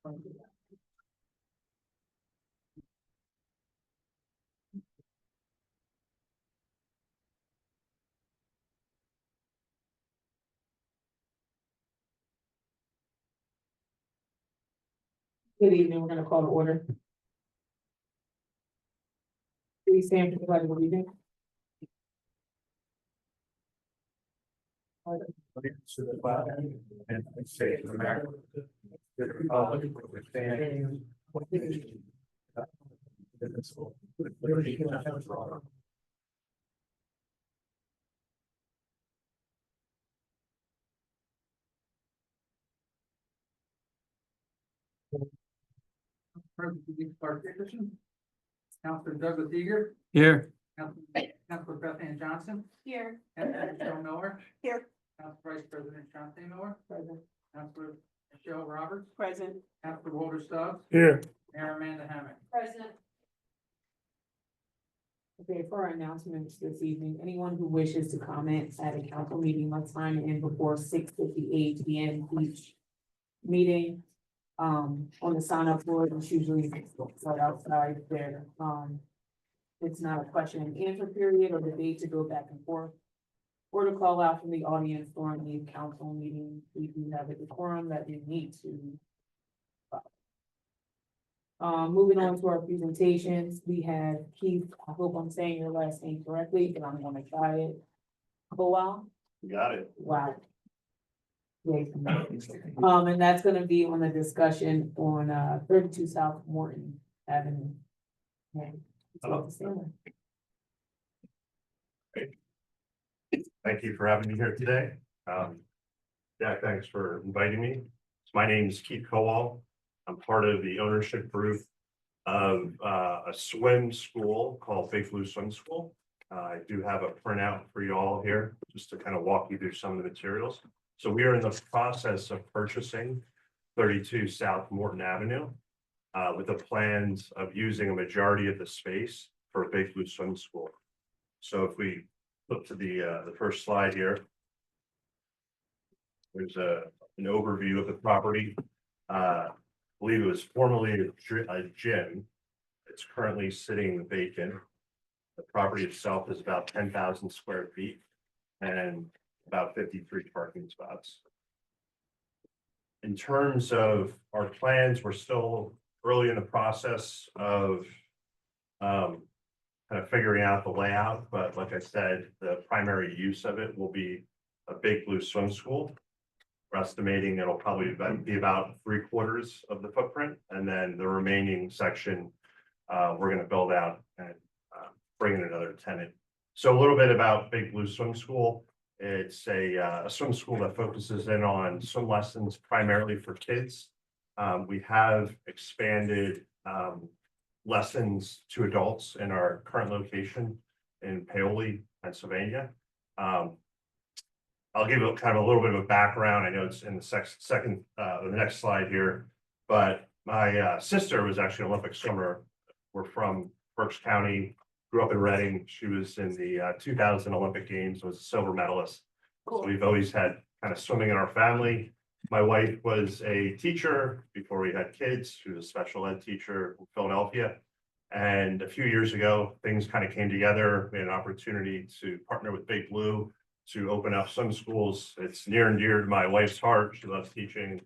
Good evening, we're gonna call to order. Please stand for the pledge of allegiance. Allegiance to the flag and the state of America, to the republic which stands one nation, indivisible, with liberty and justice for all. Clark Dickerson. Counselor Douglas Eager. Here. Counselor Beth Ann Johnson. Here. Counselor Michelle Miller. Here. Council Vice President Chauncey Miller. Present. Counselor Michelle Roberts. Present. Counselor Walter Stubbs. Here. Mayor Amanda Hammack. Present. Okay, for our announcements this evening, anyone who wishes to comment at a council meeting must sign in before 6:58 p.m. each meeting. On the sign up board, it's usually right outside there. It's not a question and answer period or debate to go back and forth, or to call out from the audience during the council meeting. We do have a decorum that we need to follow. Moving on to our presentations, we have Keith, I hope I'm saying your last name correctly, but I'm gonna try it. Kowal, You got it. wow. Great. And that's gonna be on the discussion on 32 South Morton Avenue. Okay. Thank you for having me here today. Yeah, thanks for inviting me. So my name is Keith Kowal. I'm part of the ownership group of a swim school called Big Blue Swim School. I do have a printout for you all here, just to kind of walk you through some of the materials. So we are in the process of purchasing 32 South Morton Avenue with the plans of using a majority of the space for a Big Blue Swim School. So if we look to the first slide here, there's an overview of the property. I believe it was formerly a gym. It's currently sitting vacant. The property itself is about 10,000 square feet and about 53 parking spots. In terms of our plans, we're still early in the process of kind of figuring out the layout, but like I said, the primary use of it will be a Big Blue Swim School. We're estimating it'll probably be about 3/4 of the footprint, and then the remaining section we're going to build out and bring in another tenant. So a little bit about Big Blue Swim School. It's a swim school that focuses in on swim lessons primarily for kids. We have expanded lessons to adults in our current location in Paoli, Pennsylvania. I'll give you kind of a little bit of a background. I know it's in the next slide here, but my sister was actually an Olympic swimmer. We're from Berks County, grew up in Reading. She was in the 2000 Olympic Games, was a silver medalist. So we've always had kind of swimming in our family. My wife was a teacher before we had kids. She was a special ed teacher in Philadelphia. And a few years ago, things kind of came together. We had an opportunity to partner with Big Blue to open up swim schools. It's near and dear to my wife's heart. She loves teaching.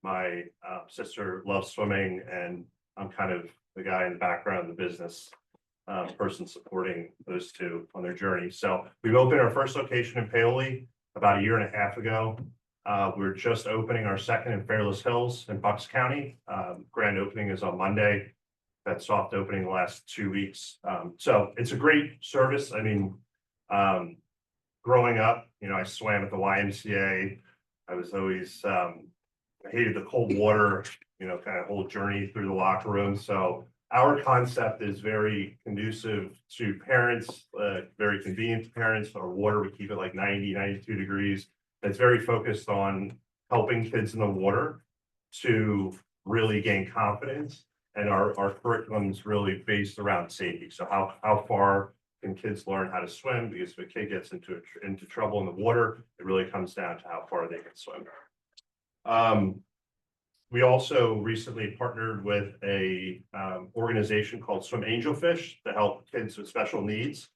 My sister loves swimming, and I'm kind of the guy in the background of the business, person supporting those two on their journey. So we've opened our first location in Paoli about 1.5 years ago. We're just opening our second in Fairless Hills in Bucks County. Grand opening is on Monday. That soft opening the last 2 weeks. So it's a great service. I mean, growing up, you know, I swam at the YMCA. I was always, I hated the cold water, you know, kind of whole journey through the locker room. So our concept is very conducive to parents, very convenient to parents. Our water, we keep it like 90, 92 degrees. It's very focused on helping kids in the water to really gain confidence. And our curriculum is really based around safety. So how far can kids learn how to swim? Because if a kid gets into trouble in the water, it really comes down to how far they can swim. We also recently partnered with a organization called Swim Angelfish to help kids with special needs.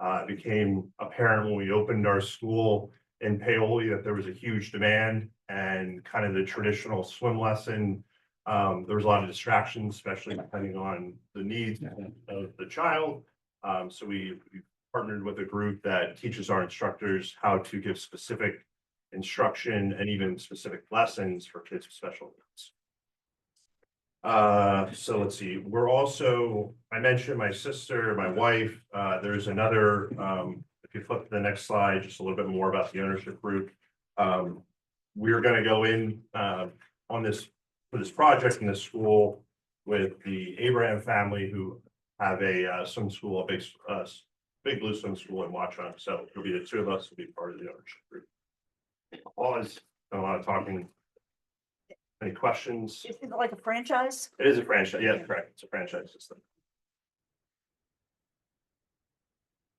It became apparent when we opened our school in Paoli that there was a huge demand, and kind of the traditional swim lesson. There was a lot of distractions, especially depending on the needs of the child. So we partnered with a group that teaches our instructors how to give specific instruction and even specific lessons for kids with special needs. So let's see, we're also, I mentioned my sister, my wife, there's another, if you flip to the next slide, just a little bit more about the ownership group. We're gonna go in, on this, for this project in this school with the Abraham family, who have a, swim school, a big blue swim school in Watchung. So it'll be the two of us will be part of the ownership group. Pause, a lot of talking. Any questions? Is it like a franchise? It is a franchise, yeah, correct, it's a franchise system.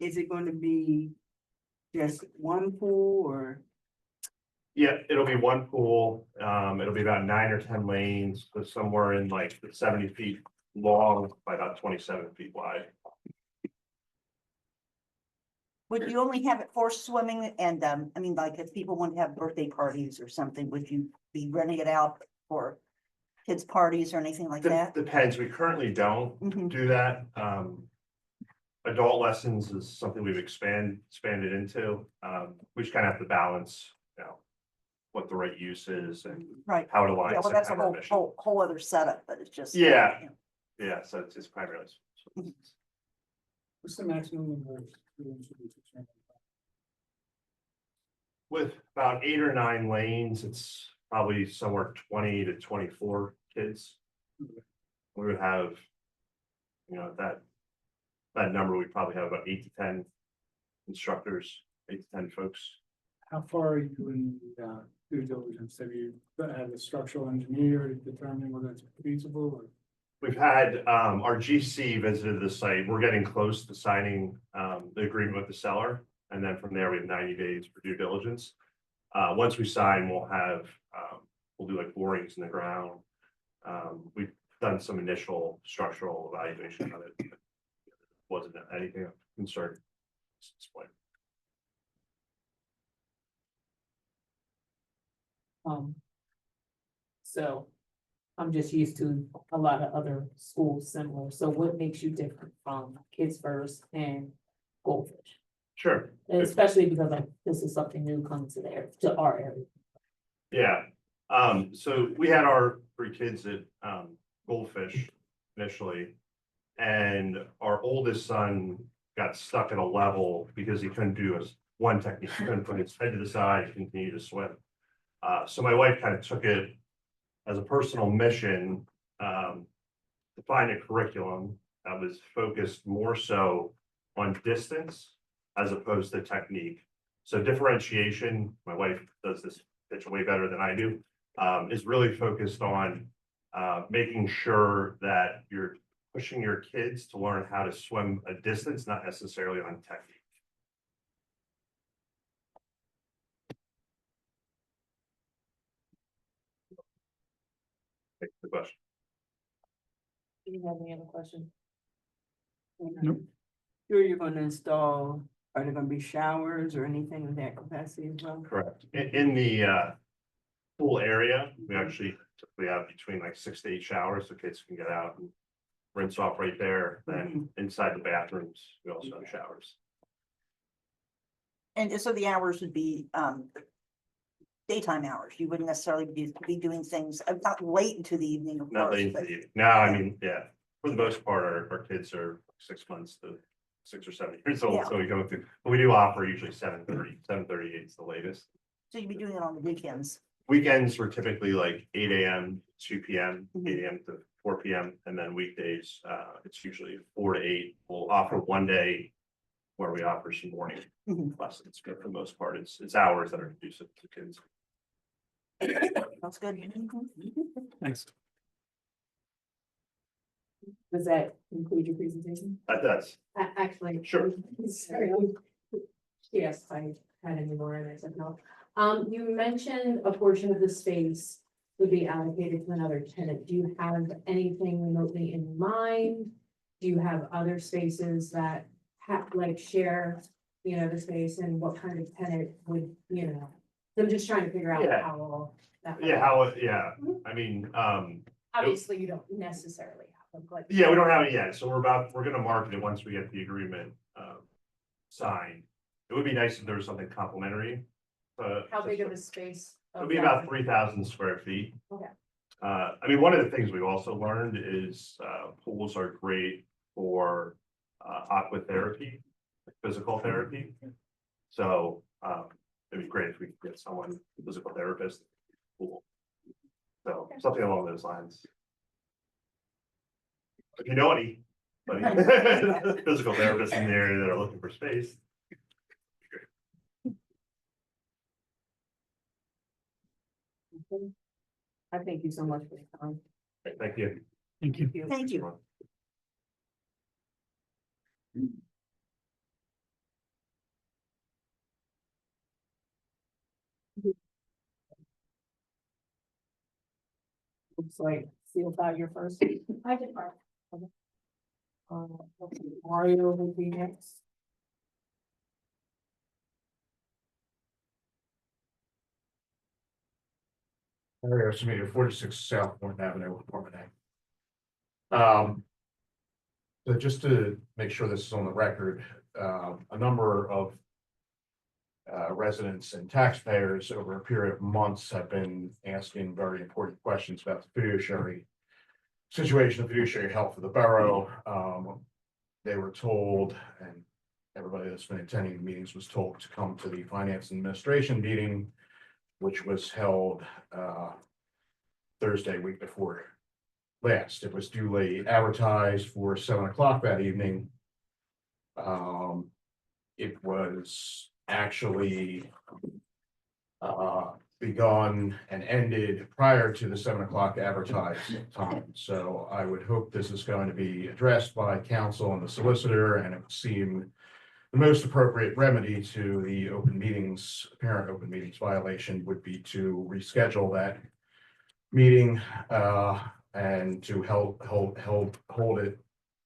Is it going to be just one pool or? Yeah, it'll be one pool, it'll be about 9 or 10 lanes, so somewhere in like the 70 feet long by about 27 feet wide. Would you only have it for swimming and, I mean, like if people want to have birthday parties or something, would you be renting it out for kids' parties or anything like that? Depends, we currently don't Mhm. do that. Adult lessons is something we've expanded into. We just kind of have to balance, you know, what the right use is and Right. how it Yeah, aligns. well, that's a with our mission. whole other setup, but it's just. Yeah. you know. Yeah, so it's primarily. Mhm. What's the maximum number of students? With about 8 or 9 lanes, it's probably somewhere 20 to 24 kids. We would have, you know, that number, we probably have about 8 to 10 instructors, 8 to 10 folks. How far are you in due diligence? Have you had a structural engineer determine whether it's feasible or? We've had, our GC visited the site. We're getting close to signing, the agreement with the seller. And then from there, we have 90 days for due diligence. Once we sign, we'll have, we'll do like borings in the ground. We've done some initial structural evaluation of it. Wasn't anything of concern at this point. So I'm just used to a lot of other schools similar. So what makes you different from Kids First and Goldfish? Sure. And especially because like this is something new coming to our area. Yeah, so we had our 3 kids at Goldfish initially. And our oldest son got stuck at a level because he couldn't do one technique, he couldn't put his head to the side and continue to swim. So my wife kind of took it as a personal mission to find a curriculum that was focused more so on distance as opposed to technique. So differentiation, my wife does this pitch way better than I do, is really focused on making sure that you're pushing your kids to learn how to swim a distance, not necessarily on technique. Thanks for the question. Do you have any other questions? Nope. Who are you going to install? Are there going to be showers or anything in that capacity as well? Correct. In the pool area, we actually typically have between like 6 to 8 showers so kids can get out and rinse off right there. Then inside the bathrooms, we also have showers. And so the hours would be, daytime hours. You wouldn't necessarily be doing things, not late into the evening, of Not course, late but- into the evening. No, I mean, yeah, for the most part, our kids are 6 months to 6 or 7 years old, Yeah. so we go through, but we do offer usually 7:38 is the latest. So you'd be doing it on the weekends. Weekends were typically like 8 a.m., 2 p.m., Mhm. 8 a.m. to 4 p.m. And then weekdays, it's usually 4 to 8. We'll offer one day where we offer some morning Mhm. lessons, but for the most part, it's hours that are conducive to kids. That's good. Thanks. Does that include your presentation? That does. Actually. Sure. Sorry. Yes, I had any more and I said no. You mentioned a portion of the space would be allocated to another tenant. Do you have anything remotely in mind? Do you have other spaces that have, like, share, the space, and what kind of tenant would, so I'm just trying to figure out Yeah. how all that. Yeah, I mean, Obviously, you don't necessarily have them, but. yeah, we don't have it yet, so we're gonna market it once we get the agreement, signed. It would be nice if there was something complimentary. How big of a space? It would be about 3,000 square feet. Okay. I mean, one of the things we've also learned is, pools are great for, aqua therapy, physical therapy. So, it'd be great if we could get someone, a physical therapist, pool. So, something along those lines. If you know any, physical therapists in the area that are looking for space. I thank you so much for your time. Thank you. Thank you. Thank you. Looks like sealed out your first. I did. Okay, Mario will be next. Mario Sumida, 46 South Morton Avenue, Morton. So just to make sure this is on the record, a number of residents and taxpayers over a period of months have been asking very important questions about the fiduciary situation, the fiduciary health of the borough. They were told, and everybody that's been attending the meetings was told to come to the finance and administration meeting, which was held Thursday, week before last. It was duly advertised for 7 o'clock that evening. It was actually begun and ended prior to the 7 o'clock advertised time. So I would hope this is going to be addressed by counsel and the solicitor, and it would seem the most appropriate remedy to the apparent open meetings violation would be to reschedule that meeting and to hold it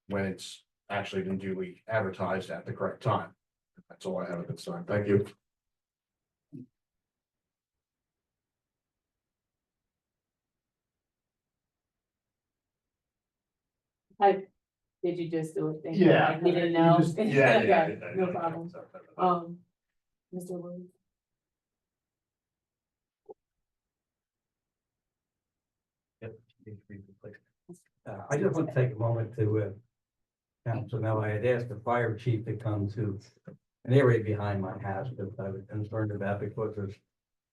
when it's actually been duly advertised at the correct time. That's all I have at this time. Thank you. Did you just do it? Yeah. We didn't know. Yeah. Okay, no problem. Mr. Williams. I just want to take a moment to, council know I had asked the fire chief to come to an area behind my house that I was concerned about because there's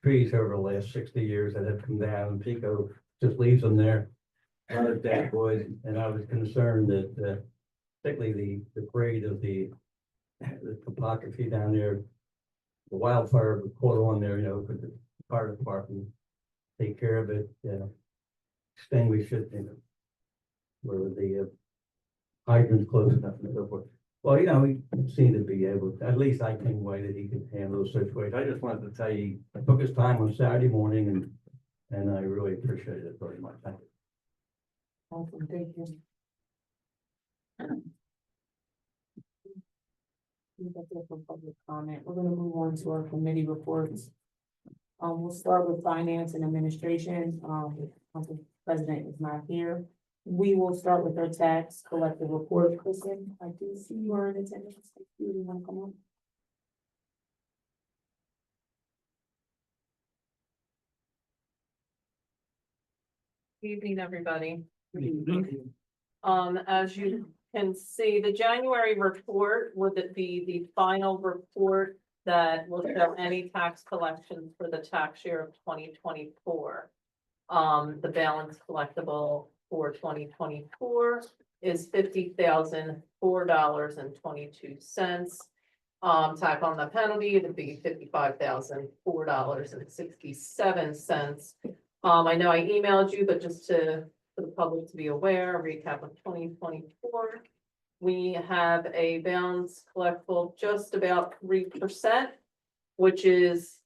trees over the last 60 years that have come down and Pico just leaves them there. Other dead wood, and I was concerned that, particularly the grade of the topography down there, the wildfire would caught on there, could the fire department take care of it, extinguish it, where the hydrant's close enough and so forth. Well, he seemed to be able, at least I came away that he could handle the situation. I just wanted to tell you, I took his time on Saturday morning and I really appreciate it very much. Thank you. Awesome, thank you. That's it for public comment. We're gonna move on to our committee reports. We'll start with finance and administration. Council President is not here. We will start with our tax collective report. Kristen, I do see you are in attendance. Do you want to come on? Evening, everybody. As you can see, the January report would be the final report that will show any tax collections for the tax year of 2024. The balance collectible for 2024 is $50,004.22. Tack on the penalty, it'd be $55,004.67. I know I emailed you, but just for the public to be aware, a recap of 2024. We have a balance collectible just about 3%, which is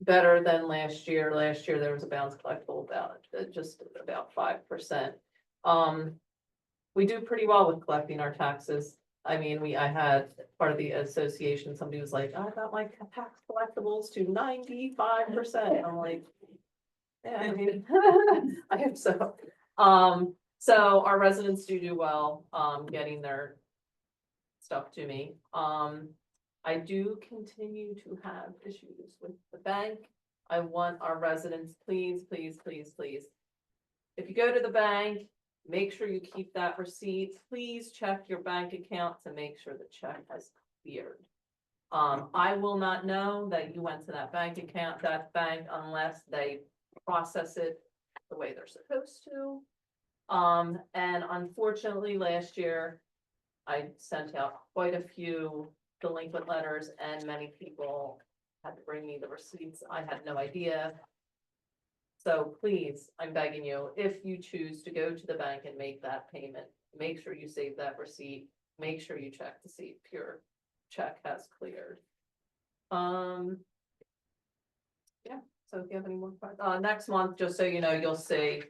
better than last year. Last year, there was a balance collectible about, just about 5%. We do pretty well with collecting our taxes. I mean, I had part of the association, somebody was like, I got my tax collectibles to 95%. I'm like, yeah, I mean, I hope so. So our residents do well, getting their stuff to me. I do continue to have issues with the bank. I want our residents, please, please, please, please. If you go to the bank, make sure you keep that receipt. Please check your bank account to make sure the check has cleared. I will not know that you went to that bank account, that bank, unless they process it the way they're supposed to. And unfortunately, last year, I sent out quite a few delinquent letters and many people had to bring me the receipts. I had no idea. So please, I'm begging you, if you choose to go to the bank and make that payment, make sure you save that receipt. Make sure you check to see if your check has cleared. Yeah, so if you have any more questions, next month, just so you know, you'll see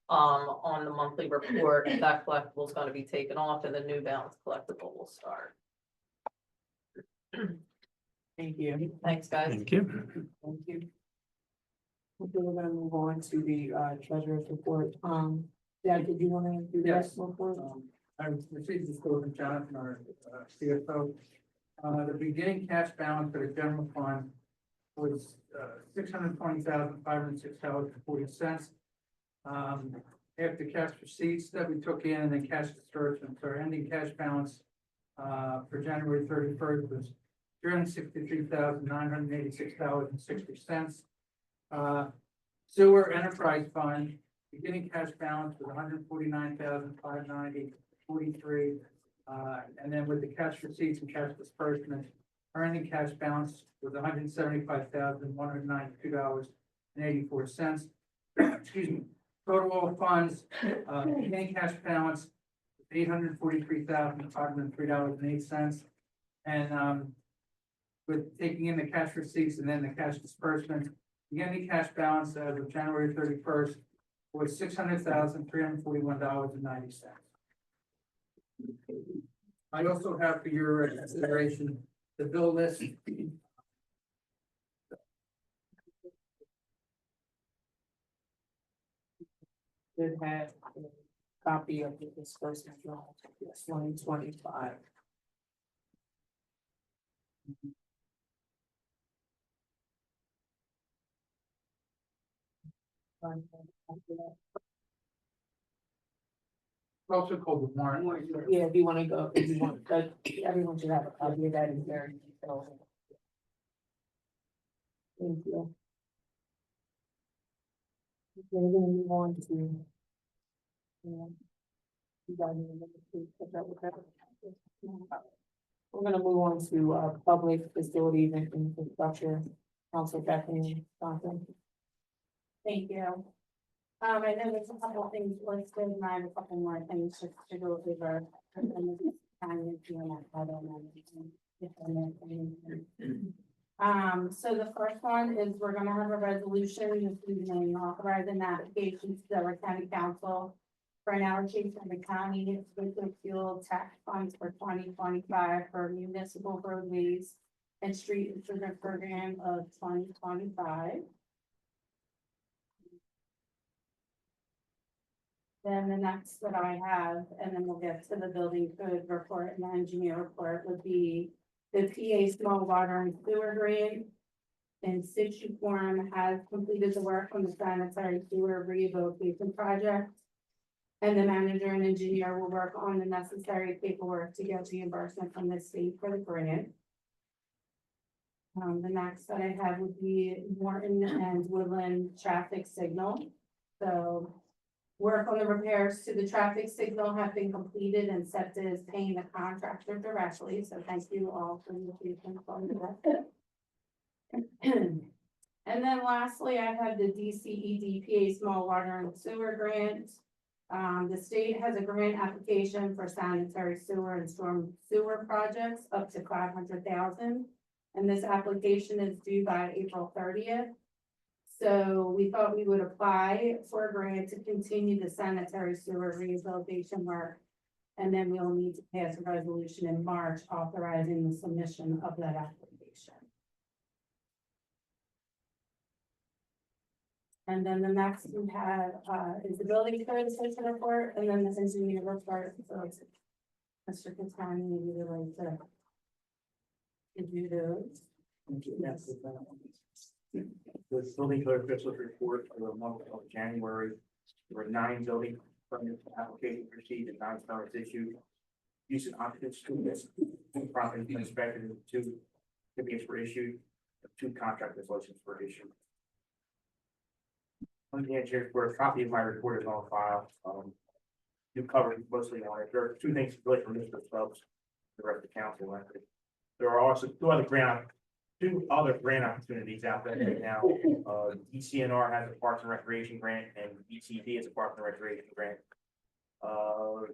on the monthly report, that collectible is going to be taken off and the new balance collectible will start. Thank you. Thanks, guys. Thank you. Thank you. Okay, we're gonna move on to the treasurer's report. Dad, did you wanna do that Yes. report? I received this quote from Jonathan, our CFO. The beginning cash balance for the general fund was $620,506.40. After cash receipts that we took in and then cash disbursements, our ending cash balance for January 31st was $363,986.60. Sewer enterprise fund, beginning cash balance was $149,590.43. And then with the cash receipts and cash disbursements, our ending cash balance was $175,192.84. Excuse me. Total all funds, beginning cash balance, $843,503.08. And with taking in the cash receipts and then the cash disbursements, the ending cash balance as of January 31st was $600,341.90. I also have for your consideration the bill list. Did have a copy of the disbursement draft, 2025. Also called the warrant. Yeah, if you wanna go, if you want, everyone should have a copy of that in very detail. Thank you. Okay, we're gonna move on to. You guys need to catch up with that. We're gonna move on to public facilities and infrastructure. Council Bethany Johnson. Thank you. I know there's a couple of things listed and I have a couple more things just to go over. And then this is kind of doing that other than so the first one is we're gonna have a resolution this evening authorizing applications to the County Council for an allocation of the county liquid fuel tax funds for 2025 for municipal roadways and street improvement program of 2025. Then the next that I have, and then we'll get to the building code report and the engineer report, would be the PA small water and sewer grant. In situ form has completed the work on the sanitary sewer rehabilitation project. And the manager and engineer will work on the necessary paperwork to get reimbursement from the state for the grant. The next that I have would be Morton and Woodland traffic signal. So work on the repairs to the traffic signal have been completed and SEPTA is paying the contractor directly, so thank you all for your patience on that. And then lastly, I have the DCEDPA small water and sewer grant. The state has a grant application for sanitary sewer and storm sewer projects up to $500,000. And this application is due by April 30th. So we thought we would apply for a grant to continue the sanitary sewer rehabilitation work. And then we'll need to pass a resolution in March authorizing the submission of that application. And then the next we have, is the building code assessment report, and then the engineer report, so it's Mr. Catani, maybe would like to do those. Yes. The building code officials report for the month of January, there were 9 building permit applications received and 9 permits issued. Use and occupancy students, 2 properties inspected, and 2 certificates were issued, 2 contract licenses were issued. On the engineer's report, a copy of my report is on file. You covered mostly on it. There are 2 things really from Mr. Phelps, the rest of the council. There are also 2 other grant opportunities out there right now. DCNR has a Parks and Recreation grant, and ETD has a Parks and Recreation grant. The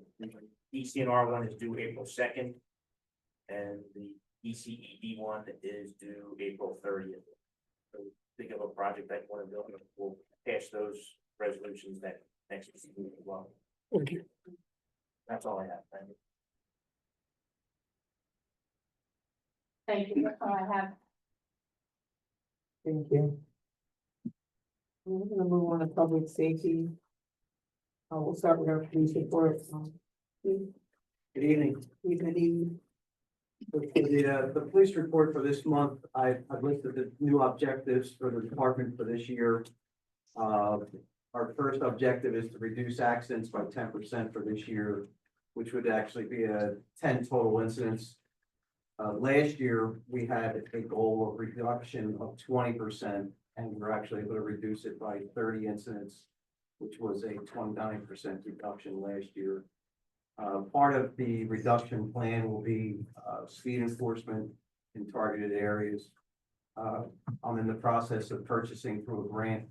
DCNR one is due April 2nd, and the ECED one is due April 30th. So think of a project that you want to build, and we'll pass those resolutions that next week as well. Thank you. That's all I have. Thank you. Thank you, that's all I have. Thank you. We're gonna move on to public safety. We'll start with our police report. Good evening. Good evening. For the police report for this month, I've listed the new objectives for the department for this year. Our first objective is to reduce accidents by 10% for this year, which would actually be 10 total incidents. Last year, we had a goal of reduction of 20%, and we were actually able to reduce it by 30 incidents, which was a 29% reduction last year. Part of the reduction plan will be speed enforcement in targeted areas. I'm in the process of purchasing through a grant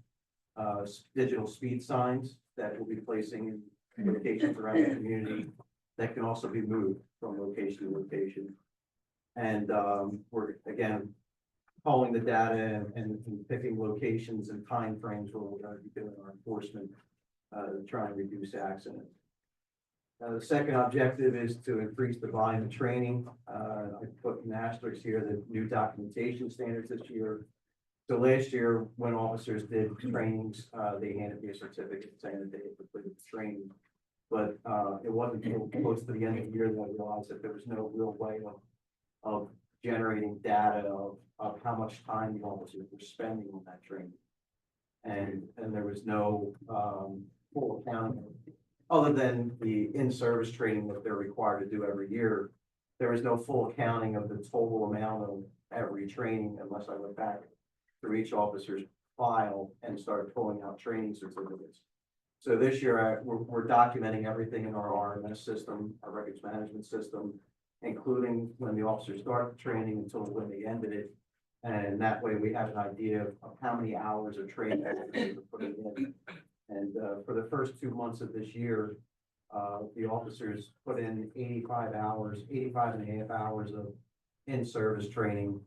digital speed signs that we'll be placing in locations around the community that can also be moved from location to location. And we're again calling the data and picking locations and timeframes where we're going to be doing our enforcement to try and reduce accidents. The second objective is to increase the volume of training. I put an asterisk here, the new documentation standards this year. So last year, when officers did trainings, they handed me a certificate saying that they had completed the training. But it wasn't until close to the end of the year that I realized that there was no real way of generating data of how much time the officers were spending on that training. And there was no full accounting, other than the in-service training that they're required to do every year. There was no full accounting of the total amount of every training unless I went back through each officer's file and started pulling out training certificates. So this year, we're documenting everything in our RMS system, our records management system, including when the officers start the training until when they ended it. And that way we have an idea of how many hours of training they're putting in. And for the first 2 months of this year, the officers put in 85 and a half hours of in-service training.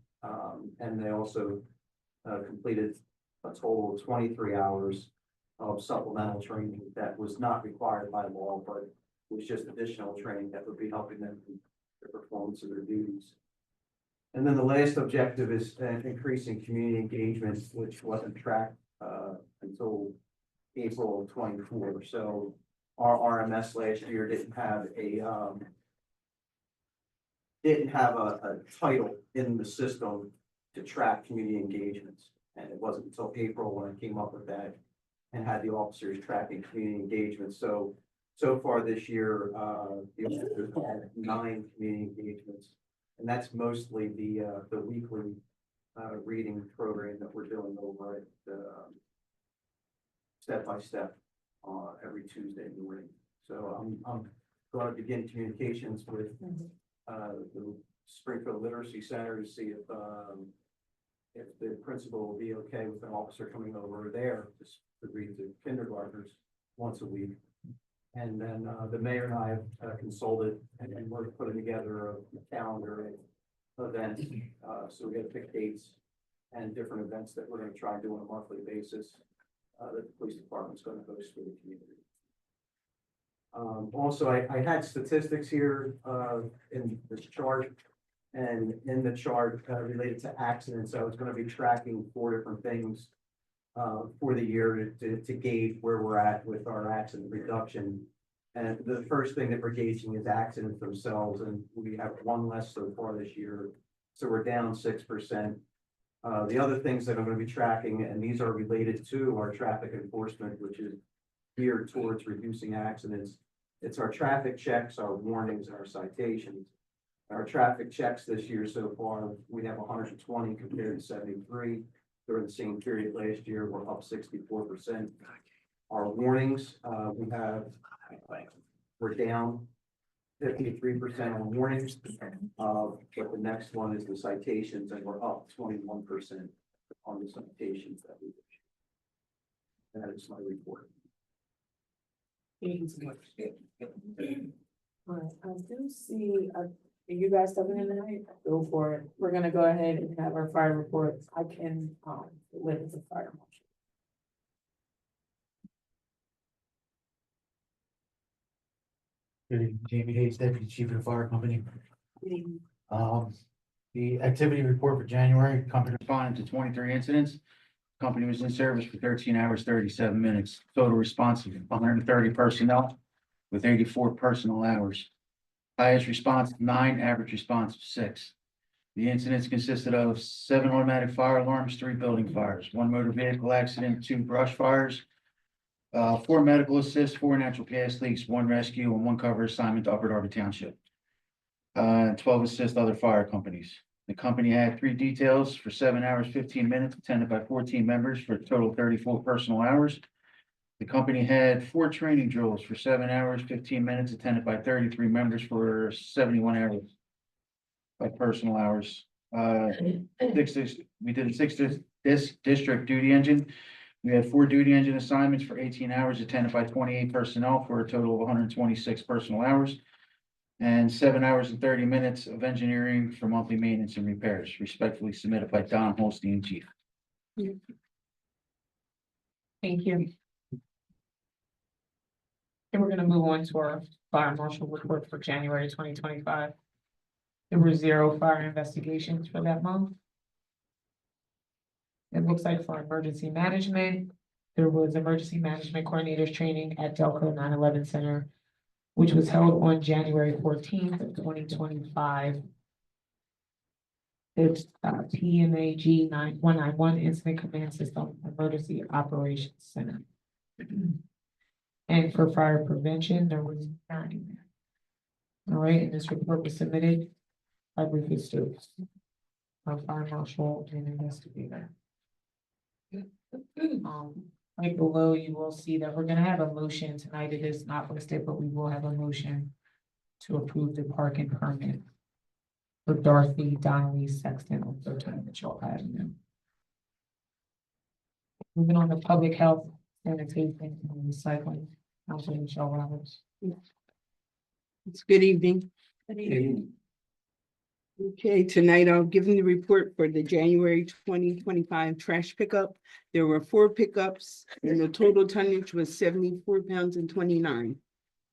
And they also completed a total of 23 hours of supplemental training that was not required by law, but was just additional training that would be helping them in the performance of their duties. And then the last objective is increasing community engagement, which wasn't tracked until April of 24. So our RMS last year didn't have a title in the system to track community engagements. And it wasn't until April when I came up with that and had the officers tracking community engagement. So far this year, the officers had 9 community engagements, and that's mostly the weekly reading program that we're doing over at Step by Step every Tuesday morning. So I'm going to begin communications with the Springfield Literacy Center to see if the principal will be okay with an officer coming over there to read to kindergartners once a week. And then the mayor and I have consulted, and we're putting together a calendar of events. So we got to pick dates and different events that we're gonna try and do on a monthly basis, that the police department's gonna host for the community. Also, I had statistics here, in this chart. And in the chart, related to accidents, I was gonna be tracking 4 different things, for the year to gauge where we're at with our accident reduction. And the first thing that we're gauging is accidents themselves, and we have 1 less so far this year, so we're down 6%. The other things that I'm gonna be tracking, and these are related to our traffic enforcement, which is geared towards reducing accidents. It's our traffic checks, our warnings, and our citations. Our traffic checks this year so far, we have 120 compared to 73. During the same period last year, we're up 64%. Our warnings, we're down 53% on warnings. But the next one is the citations, and we're up 21% on the citations that we issued. That is my report. Thank you so much. Alright, I do see, are you guys stepping in tonight? Go for it. We're gonna go ahead and have our fire reports. I can, with the fire marshal. Good evening, Jamie Hayes, Deputy Chief of the Fire Company. The activity report for January, company responded to 23 incidents. Company was in service for 13 hours, 37 minutes. Total response of 130 personnel with 84 personal hours. Highest response, 9, average response of 6. The incidents consisted of 7 automatic fire alarms, 3 building fires, 1 motor vehicle accident, 2 brush fires, 4 medical assists, 4 natural gas leaks, 1 rescue, and 1 cover assignment to Upper Darby Township. 12 assist other fire companies. The company had 3 details for 7 hours, 15 minutes, attended by 14 members for a total of 34 personal hours. The company had 4 training drills for 7 hours, 15 minutes, attended by 33 members for 71 hours by personal hours. We did a 6 district duty engine. We had 4 duty engine assignments for 18 hours, attended by 28 personnel for a total of 126 personal hours. And 7 hours and 30 minutes of engineering for monthly maintenance and repairs, respectfully submitted by Don Holstein, Chief. Thank you. And we're gonna move on to our fire marshal report for January 2025. There were 0 fire investigations for that month. It looks like for emergency management, there was emergency management coordinators training at Delco 9/11 Center, which was held on January 14th of 2025. It's PMAG 9191 Incident Command System Emergency Operations Center. And for fire prevention, there was 9. All right, and this report was submitted by Rufus Stokes, our fire marshal and investigator. Right below, you will see that we're gonna have a motion tonight. It is not listed, but we will have a motion to approve the parking permit for Dorothy Donnelly Sexton on 13 Mitchell Avenue. Moving on to public health, sanitation, and recycling. Councilman Michelle Roberts. It's good evening. Okay, tonight I'll give you the report for the January 2025 trash pickup. There were 4 pickups and the total tonnage was 74 pounds and 29.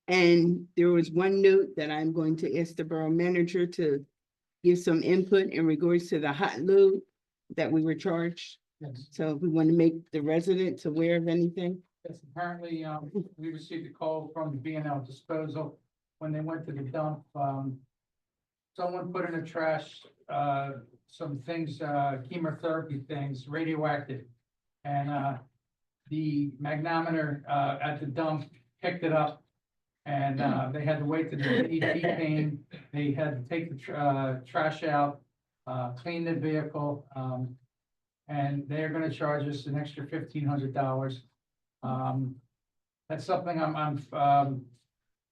And there was 1 note that I'm going to ask the borough manager to give some input in regards to the hot load that we were charged. Yes. So we want to make the residents aware of anything. Yes, apparently, we received a call from the B&L disposal when they went to the dump. Someone put in the trash, some things, chemotherapy things, radioactive. And, the magnometer, at the dump picked it up. And, they had to wait till the DEP came. They had to take the, trash out, clean the vehicle, and they're gonna charge us an extra $1,500. That's something I'm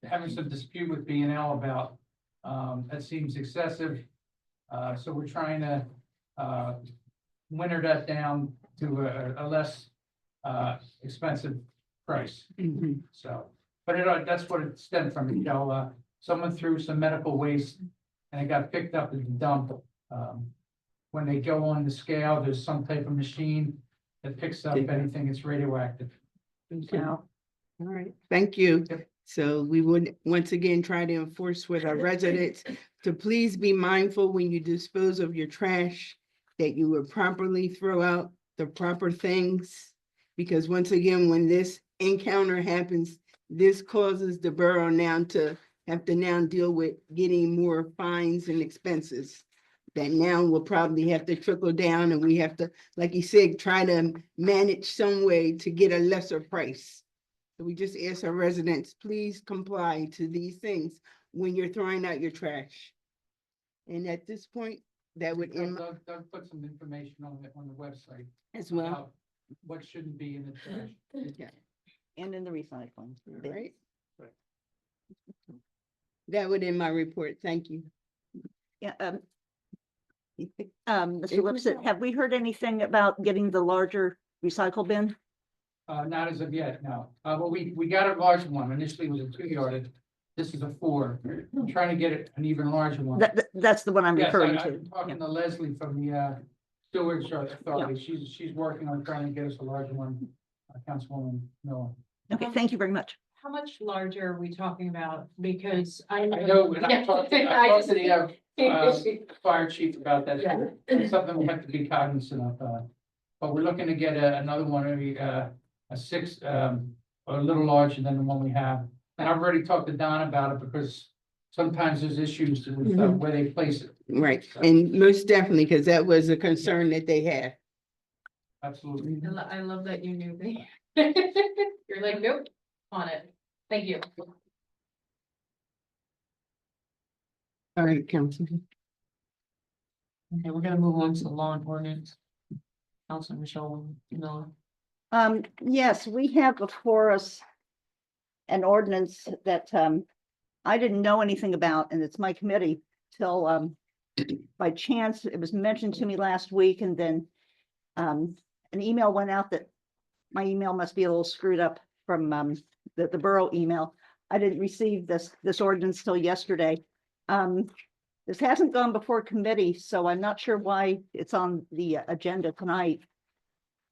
having some dispute with B&L about. That seems excessive. So we're trying to, winter that down to a less, expensive price. So, but that's what it stemmed from, someone threw some medical waste and it got picked up at the dump. when they go on the scale, there's some type of machine that picks up anything that's radioactive. Okay. Now, All right, thank you. Yep. So we would once again try to enforce with our residents to please be mindful when you dispose of your trash, that you will properly throw out the proper things. Because once again, when this encounter happens, this causes the borough now to have to now deal with getting more fines and expenses. That now will probably have to trickle down, and we have to, like you said, try to manage some way to get a lesser price. So we just ask our residents, please comply to these things when you're throwing out your trash. And at this point, that would end Doug put some information on the website as well. about what shouldn't be in the trash. Okay, and in the recycling. all right. That would end my report. Thank you. Yeah, Mr. Lipset, have we heard anything about getting the larger recycle bin? Not as of yet, no. Well, we got a large one. Initially it was a 2-yard. This is a 4. I'm trying to get it an even larger one. That's the one I'm Yes, referring to. I'm talking to Leslie from the Stewardship Authority. She's working on trying to get us a larger one, Councilwoman Miller. Okay, thank you very much. How much larger are we talking about? Because I I know, when I talked to the fire chief about that. Yeah. It's something we have to be cognizant of. But we're looking to get another one, maybe a 6, a little larger than the one we have. And I've already talked to Don about it because sometimes there's issues with where they place it. Right, and most definitely, because that was a concern that they had. Absolutely. I love that you knew me. You're like, nope, on it. Thank you. All right, Council. Okay, we're gonna move on to the law and ordinance. Councilor Michelle Miller. Yes, we have before us an ordinance that I didn't know anything about, and it's my committee till by chance, it was mentioned to me last week, and then an email went out that my email must be a little screwed up from the borough email. I didn't receive this ordinance till yesterday. This hasn't gone before committee, so I'm not sure why it's on the agenda tonight.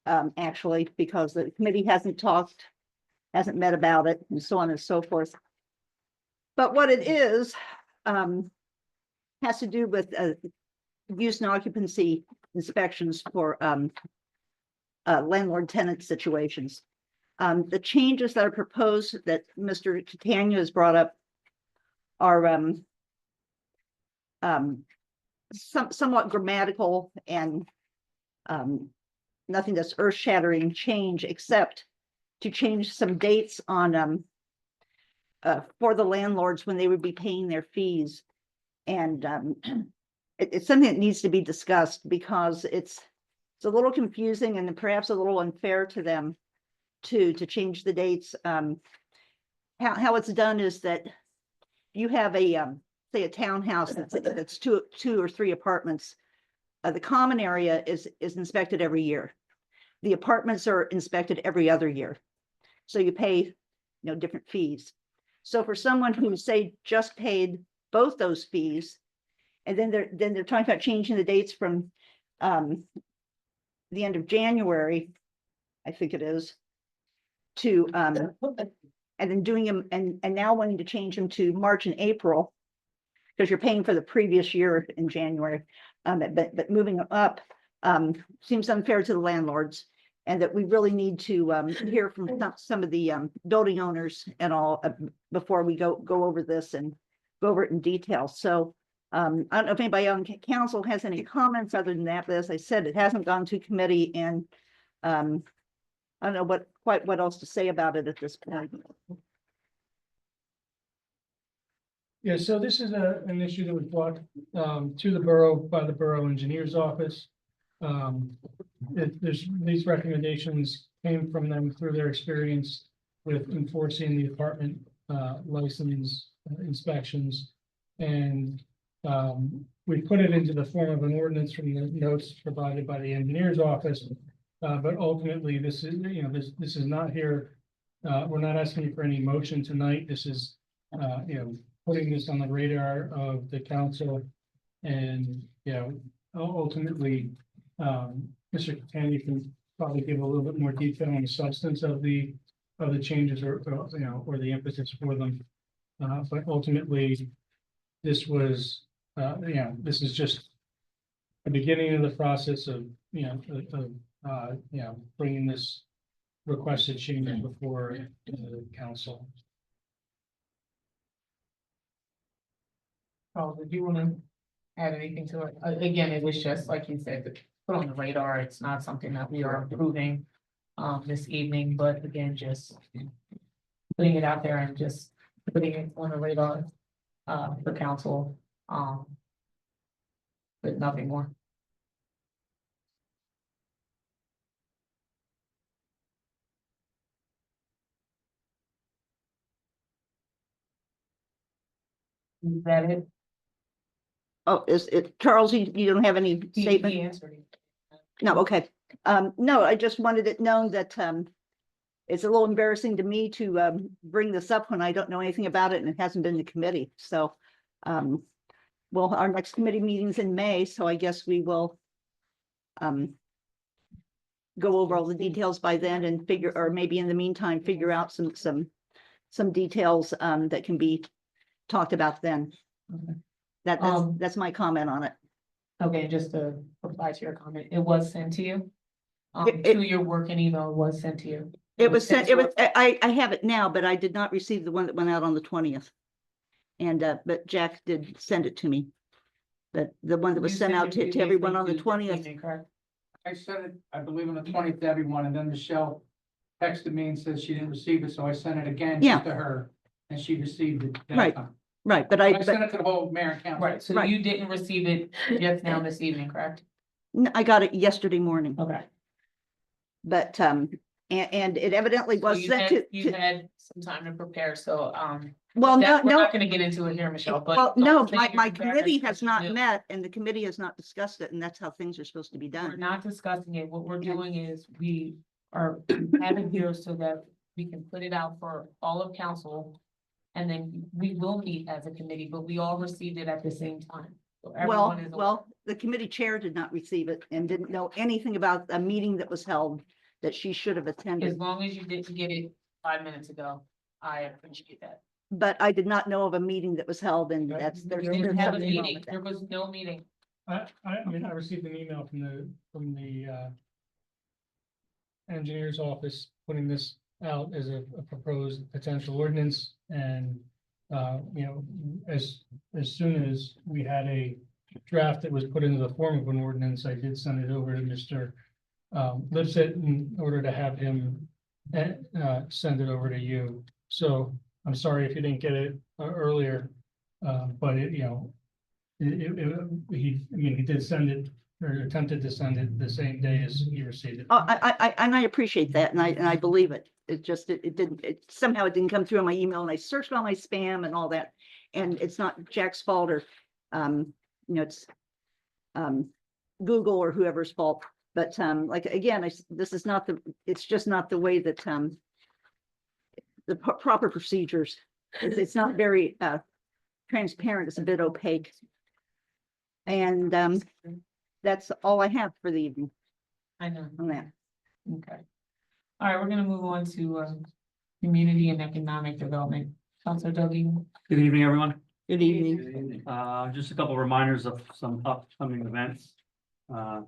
Actually, because the committee hasn't met about it, and so on and so forth. But what it is, has to do with use and occupancy inspections for landlord-tenant situations. The changes that are proposed that Mr. Catania has brought up are somewhat grammatical and nothing that's earth-shattering change, except to change some dates on for the landlords when they would be paying their fees. And it's something that needs to be discussed because it's a little confusing and perhaps a little unfair to them to change the dates. How it's done is that you have a say a townhouse that's two or three apartments. The common area is inspected every year. The apartments are inspected every other year. So you pay, different fees. So for someone who say just paid both those fees, and then they're talking about changing the dates from the end of January, I think it is, to and then doing them and now wanting to change them to March and April, because you're paying for the previous year in January. But moving them up seems unfair to the landlords, and that we really need to hear from some of the building owners and all before we go over this and go over it in detail. So I don't know if anybody on council has any comments other than that, but as I said, it hasn't gone to committee, and I don't know what else to say about it at this point. Yeah, so this is an issue that was brought to the borough by the borough engineer's office. These recommendations came from them through their experience with enforcing the apartment license inspections. And we put it into the form of an ordinance from the notes provided by the engineer's office. But ultimately, this is, this is not here. We're not asking you for any motion tonight. This is, putting this on the radar of the council and, ultimately, Mr. Catania can probably give a little bit more detail on the substance of the changes or, you know, or the impetus for them. But ultimately, this was, you know, this is just the beginning of the process of, you know, bringing this requested changes before the council. Oh, did you wanna add anything to it? Again, it was just, like you said, to put on the radar. It's not something that we are approving this evening, but again, just putting it out there and just putting it on the radar for council, but nothing more. Is that it? Oh, is it, Charles, you don't have any He statement? answered it. No, okay. No, I just wanted it known that, it's a little embarrassing to me to, bring this up when I don't know anything about it and it hasn't been the committee, so, well, our next committee meeting's in May, so I guess we will, go over all the details by then and figure, or maybe in the meantime, figure out some details, that can be talked about then. Okay. That's my comment on it. Okay, just to reply to your comment, it was sent to you. It- To your working email was sent to you. It was sent, it was, sent I have it now, but I did not receive the one that went out on the 20th. And, but Jack did send it to me. But the one that was You sent sent out it to immediately everyone on the to this 20th. evening, correct? I sent it, I believe, on the 20th to everyone, and then Michelle texted me and said she didn't receive it, so I sent it again Yeah. just to her, and she received it that Right. time. Right, but I sent it to the whole mayor and council. Right, so Right. you didn't receive it just now this evening, correct? I got it yesterday morning, Okay. but, and it evidently So was you sent had, to, you had some time to prepare, so, well, no, we're no. not gonna get into it here, Michelle, but. Well, the no, whole thing my you're preparing committee is has what not you do. met and the committee has not discussed it, and that's how things are supposed to be We're done. not discussing it. What we're doing is we are having here so that we can put it out for all of council. And then we will meet as a committee, but we all received it at the same time. So Well, everyone is. well, the committee chair did not receive it and didn't know anything about a meeting that was held that she should have As attended. long as you didn't get it 5 minutes ago, I appreciate that. But I did not know of a meeting that was held, and Okay. that's, We there's didn't have a something wrong meeting. with that. There was no meeting. I mean, I received an email from the engineer's office putting this out as a proposed potential ordinance and, you know, as soon as we had a draft that was put into the form of an ordinance, I did send it over to Mr. Lipset in order to have him send it over to you. So I'm sorry if you didn't get it earlier, but it, you know, he did send it or attempted to send it the same day as he received it. Oh, and I appreciate that, and I believe it. It just, it didn't, it somehow it didn't come through on my email, and I searched all my spam and all that. And it's not Jack's fault or, you know, it's Google or whoever's fault. But like, again, this is not it's just not the way that the proper procedures. It's not very transparent. It's a bit opaque. And that's all I have for the evening I know. on that. Okay. All right, we're gonna move on to community and economic development. Counselor Dougie. Good evening, everyone. Good evening. Just a couple of reminders of some upcoming events. On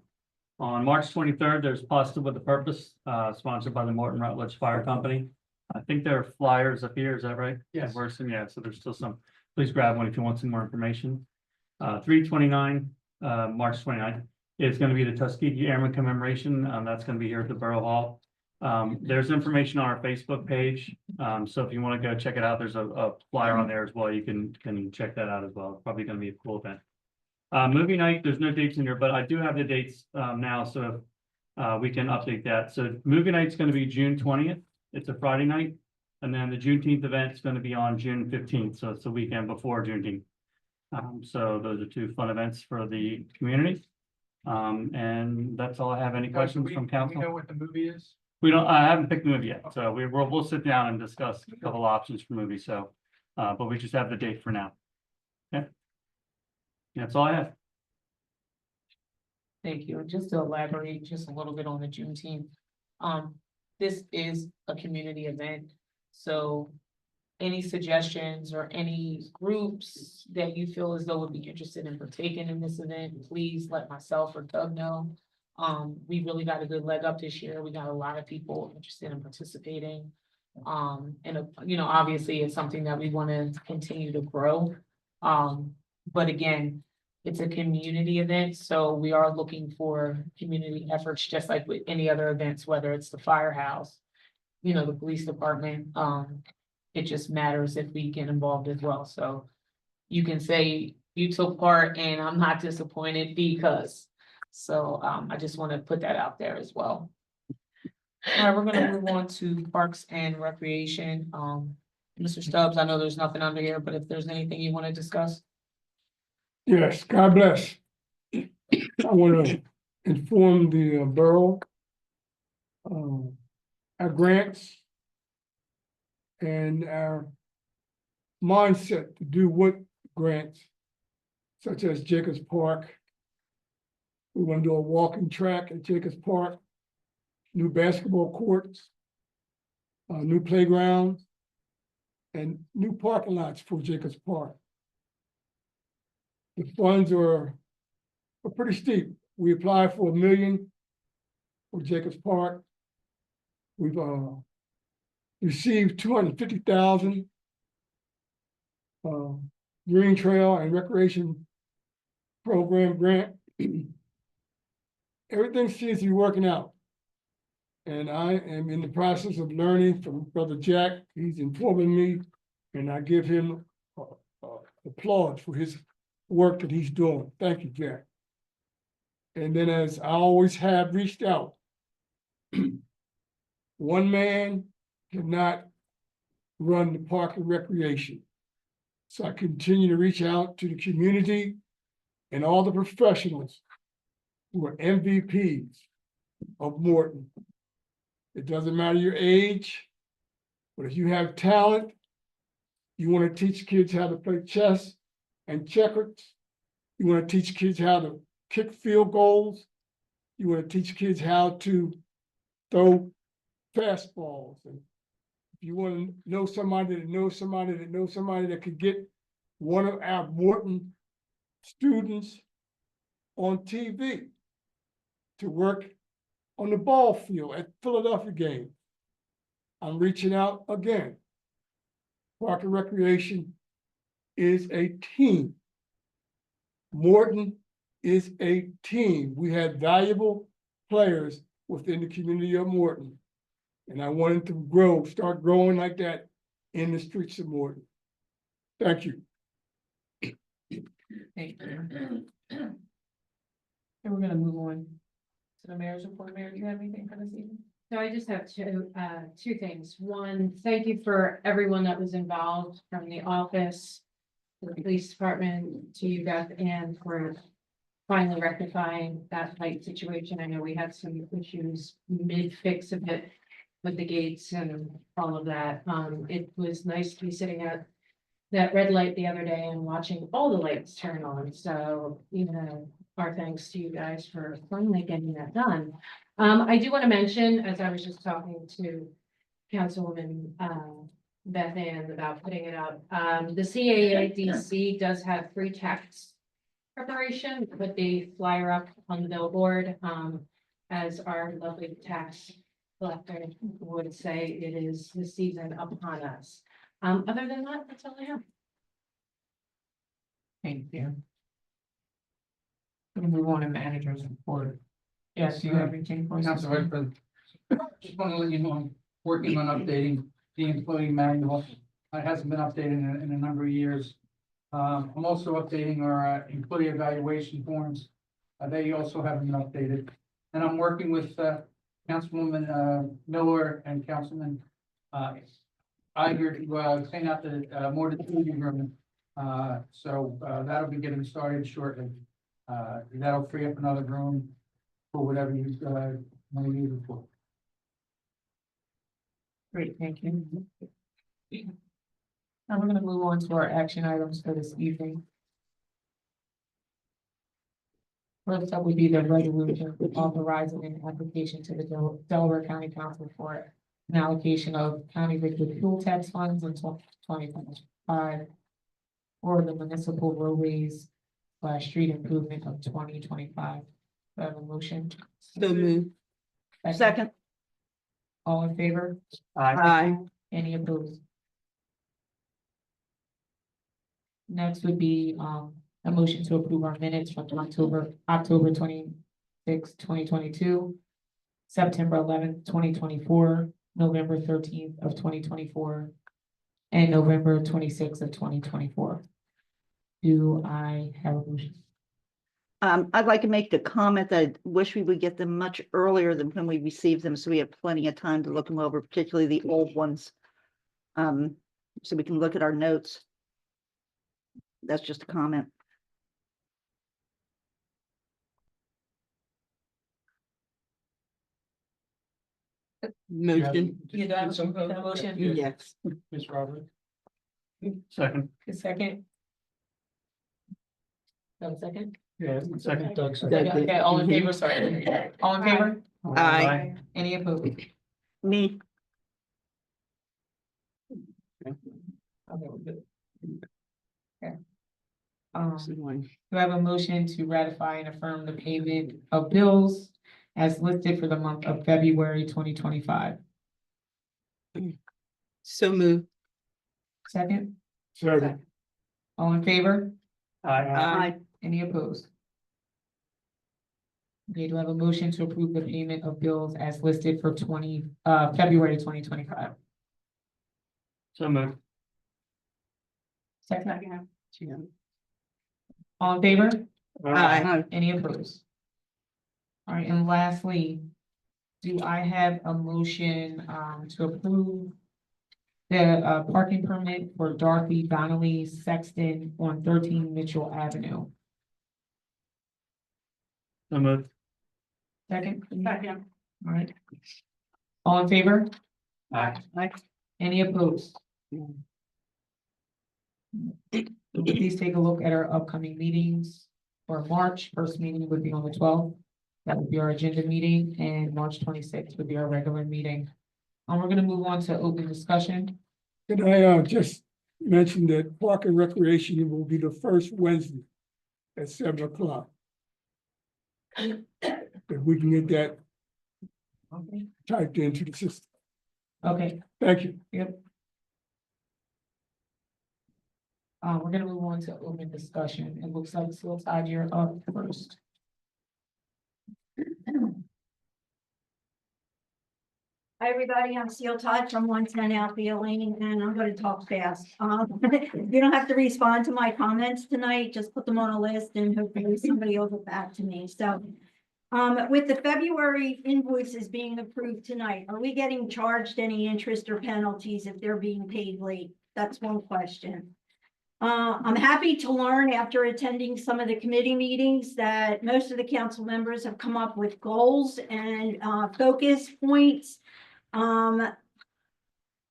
March 23rd, there's Pasta with a Purpose, sponsored by the Morton Rutledge Fire Company. I think there are flyers up here, is that right? Yes. Yeah, so there's still some. Please grab one if you want some more information. 3/29, March 29th, is going to be the Tuskegee Airman Commemoration. That's going to be here at the Borough Hall. There's information on our Facebook page. So if you want to go check it out, there's a flyer on there as well. You can check that out as well. It's probably going to be a cool event. Movie night, there's no dates in here, but I do have the dates now, so we can update that. So movie night's going to be June 20th. It's a Friday night. And then the Juneteenth event is going to be on June 15th. So it's the weekend before Juneteenth. So those are two fun events for the community. And that's all I have. Any questions from Do council? we know what the movie is? We don't, I haven't picked the movie yet, so we'll sit down and discuss a couple options for movies, so, but we just have the date for now. Okay. That's all I have. Thank you. And just to elaborate just a little bit on the Juneteenth. This is a community event, so any suggestions or any groups that you feel as though would be interested in partaking in this event, please let myself or Doug know. We really got a good leg up this year. We got a lot of people interested in participating. You know, obviously it's something that we want to continue to grow. But again, it's a community event, so we are looking for community efforts, just like with any other events, whether it's the firehouse, you know, the police department. It just matters if we get involved as well. So you can say you took part and I'm not disappointed because. So I just want to put that out there as well. All right, we're gonna move on to Parks and Recreation. Mr. Stubbs, I know there's nothing under here, but if there's anything you want to discuss. Yes, God bless. I want to inform the borough. Our grants. And our mindset to do what grants. Such as Jacobs Park. We want to do a walking track at Jacobs Park. New basketball courts. New playgrounds. And new parking lots for Jacobs Park. The funds are pretty steep. We applied for $1 million for Jacobs Park. We've received 250,000. Green Trail and Recreation Program grant. Everything seems to be working out. And I am in the process of learning from Brother Jack. He's informing me, and I give him applause for his work that he's doing. Thank you, Jack. And then, as I always have reached out, one man cannot run the park and recreation. So I continue to reach out to the community and all the professionals who are MVPs of Morton. It doesn't matter your age, but if you have talent, you want to teach kids how to play chess and checkers, you want to teach kids how to kick field goals, you want to teach kids how to throw fastballs. And if you want to know somebody that knows somebody that knows somebody that could get one of our Morton students on TV to work on the ball field at Philadelphia game, I'm reaching out again. Park and Recreation is a team. Morton is a team. We had valuable players within the community of Morton. And I wanted to grow, start growing like that in the streets of Morton. Thank you. Thank you. And we're gonna move on to the mayor's report. Mayor, do you have anything for this evening? So I just have two things. One, thank you for everyone that was involved from the office, to the police department, to you, Beth, and for finally rectifying that light situation. I know we had some issues mid-fix of it with the gates and all of that. It was nice to be sitting at that red light the other day and watching all the lights turn on. So, you know, our thanks to you guys for finally getting that done. I do want to mention, as I was just talking to Councilwoman Beth Ann about putting it up, the CAADC does have free tax preparation, put the flyer up on the billboard. As our lovely tax collector would say, it is the season upon us. Other than that, that's all I have. Thank you. We're gonna move on to managers report. Yes, do you have anything for us? Council Vice President, just want to let you know, I'm working on updating the employee manual. It hasn't been updated in a number of years. I'm also updating our employee evaluation forms. They also haven't been updated. And I'm working with Councilwoman Miller and Councilman Iger to clean out the Morton Food Room. So that'll be getting started shortly. That'll free up another room for whatever you want to use it for. Great, thank you. Now we're gonna move on to our action items for this evening. First up would be the resolution authorizing an application to the Delaware County Council for an allocation of county liquid fuel tax funds in 2025 for the municipal roadways / street improvement of 2025. Do I have a motion? So move. Second, All in favor? Aye. Any opposed? Next would be, a motion to approve our minutes from October 26, 2022, September 11th, 2024, November 13th of 2024, and November 26th of 2024. Do I have a motion? I'd like to make the comment that I wish we would get them much earlier than when we receive them, so we have plenty of time to look them over, particularly the old ones. So we can look at our notes. That's just a comment. Motion. You do I have a motion? Yes. Ms. Robert. Second. A second? Have a second? Yeah, second. Doug, Second, okay, all in favor, sorry. All in favor? Aye. Any opposed? Me, Okay, we're good. Okay. One. Do I have a motion to ratify and affirm the payment of bills as listed for the month of February 2025? So move. Second? Second. All in favor? Aye. Any opposed? Okay, do I have a motion to approve the payment of bills as listed for February 2025? So moved. Second? All in favor? Aye. Any opposed? All right, and lastly, do I have a motion to approve the parking permit for Dorothy Donnelly Sexton on 13 Mitchell Avenue? So moved. Second? Second. All right. All in favor? Aye. Any opposed? Please take a look at our upcoming meetings for March. First meeting would be on the 12th. That would be our agenda meeting, and March 26th would be our regular meeting. We're gonna move on to open discussion. Can I just mention that Park and Recreation will be the first Wednesday at 7 o'clock? If we can get that Okay. typed into the system. Okay, Thank you. yep. We're gonna move on to open discussion. It looks like Seal Tide, you're up first. Hi, everybody. I'm Seal Todd from 110 Althea Lane, and I'm going to talk fast. You don't have to respond to my comments tonight. Just put them on a list and hopefully somebody will get back to me. So with the February invoices being approved tonight, are we getting charged any interest or penalties if they're being paid late? That's one question. I'm happy to learn after attending some of the committee meetings that most of the council members have come up with goals and focus points. I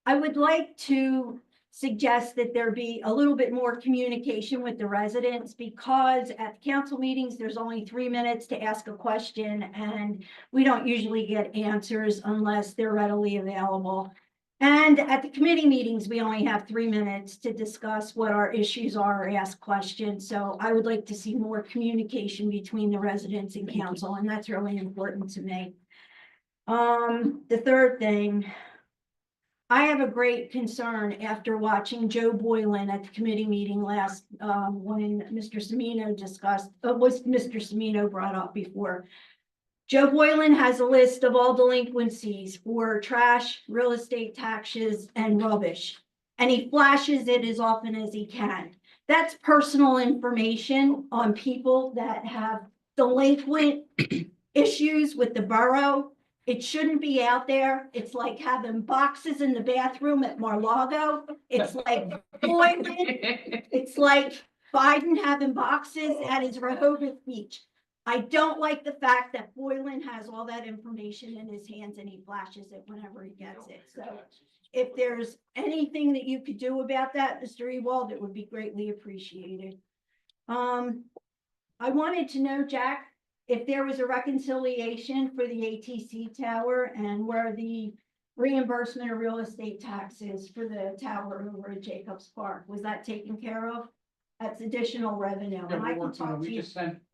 would like to suggest that there be a little bit more communication with the residents, because at council meetings, there's only 3 minutes to ask a question, and we don't usually get answers unless they're readily available. And at the committee meetings, we only have 3 minutes to discuss what our issues are or ask questions. So I would like to see more communication between the residents and council, and that's really important to me. The third thing, I have a great concern after watching Joe Boylan at the committee meeting last, when Mr. Semino discussed, was Mr. Semino brought up before. Joe Boylan has a list of all delinquencies for trash, real estate taxes, and rubbish, and he flashes it as often as he can. That's personal information on people that have delinquent issues with the borough. It shouldn't be out there. It's like having boxes in the bathroom at Mar-a-Lago. It's like Boylan. It's like Biden having boxes at his Rehoboth Beach. I don't like the fact that Boylan has all that information in his hands and he flashes it whenever he gets it. So if there's anything that you could do about that, Mr. Ewald, it would be greatly appreciated. I wanted to know, Jack, if there was a reconciliation for the ATC tower and where the reimbursement of real estate taxes for the tower over at Jacobs Park, was that taken care of? That's additional revenue. Yeah, And I we're can working on talk it. to We you.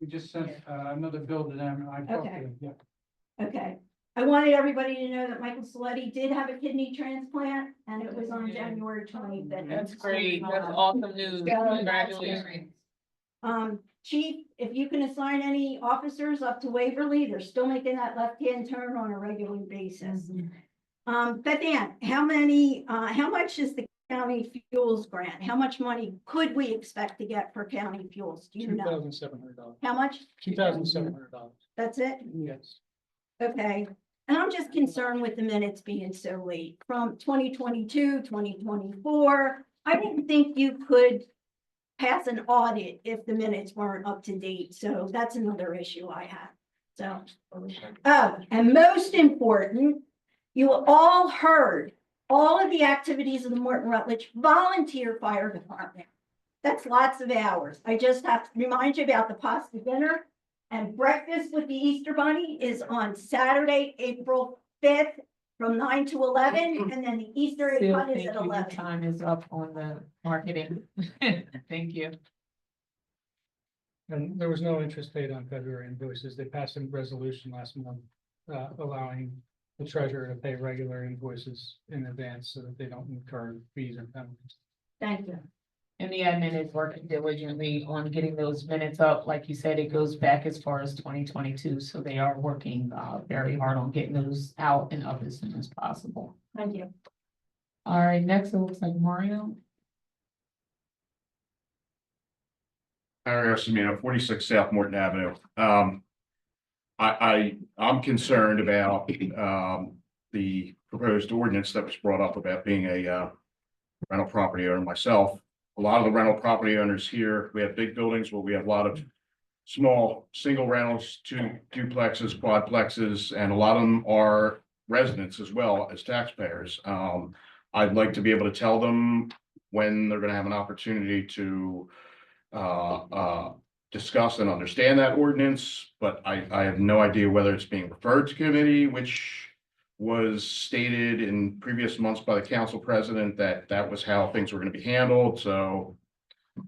just sent another bill to them, and I talked to Okay. them, yeah. Okay, I wanted everybody to know that Michael Saletti did have a kidney transplant and it was on January 25th. That's great. That's awesome news. Congratulations. Chief, if you can assign any officers up to Waverly, they're still making that left-hand turn on a regular basis. Beth Ann, how much is the county fuels grant? How much money could we expect to get for county fuels? Do you know? $2,700. How much? $2,700. That's it? Yes. Okay, and I'm just concerned with the minutes being so late from 2022, 2024. I didn't think you could pass an audit if the minutes weren't up to date, so that's another issue I have. So, oh, and most important, you all heard all of the activities of the Morton Rutledge Volunteer Fire Department. That's lots of hours. I just have to remind you about the pasta dinner. And breakfast with the Easter Bunny is on Saturday, April 5th from 9 to 11, and then the Easter egg hunt is at 11. Time is up on the marketing. Thank you. And there was no interest paid on February invoices. They passed a resolution last month, allowing the treasurer to pay regular invoices in advance so that they don't incur fees and penalties. Thank you. And the admin is working diligently on getting those minutes up. Like you said, it goes back as far as 2022, so they are working very hard on getting those out and up as soon as possible. Thank you. All right, next it looks like Mario. Mario Semino, 46 South Morton Avenue. I'm concerned about the proposed ordinance that was brought up about being a rental property owner myself. A lot of the rental property owners here, we have big buildings where we have a lot of small single rentals, duplexes, quadplexes, and a lot of them are residents as well as taxpayers. I'd like to be able to tell them when they're going to have an opportunity to discuss and understand that ordinance, but I have no idea whether it's being referred to committee, which was stated in previous months by the council president that that was how things were going to be handled. So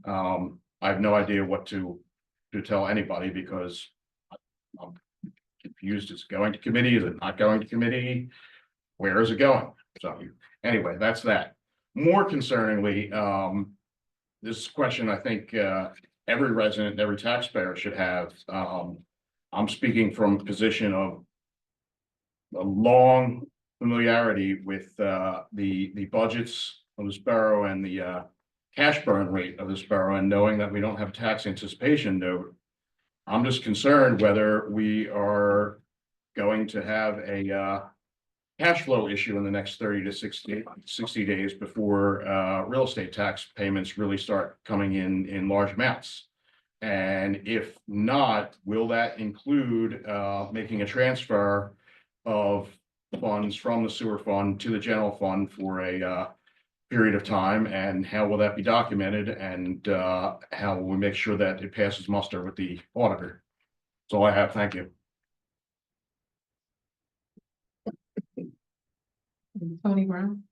I have no idea what to tell anybody because I'm confused. Is it going to committee? Is it not going to committee? Where is it going? So anyway, that's that. More concerningly, this question I think every resident, every taxpayer should have. I'm speaking from a position of a long familiarity with the budgets of this borough and the cash burn rate of this borough, and knowing that we don't have a tax anticipation note, I'm just concerned whether we are going to have a cash flow issue in the next 30 to 60 days before real estate tax payments really start coming in large amounts. And if not, will that include making a transfer of funds from the sewer fund to the general fund for a period of time, and how will that be documented, and how will we make sure that it passes muster with the auditor? That's all I have. Thank you. Tony Brown.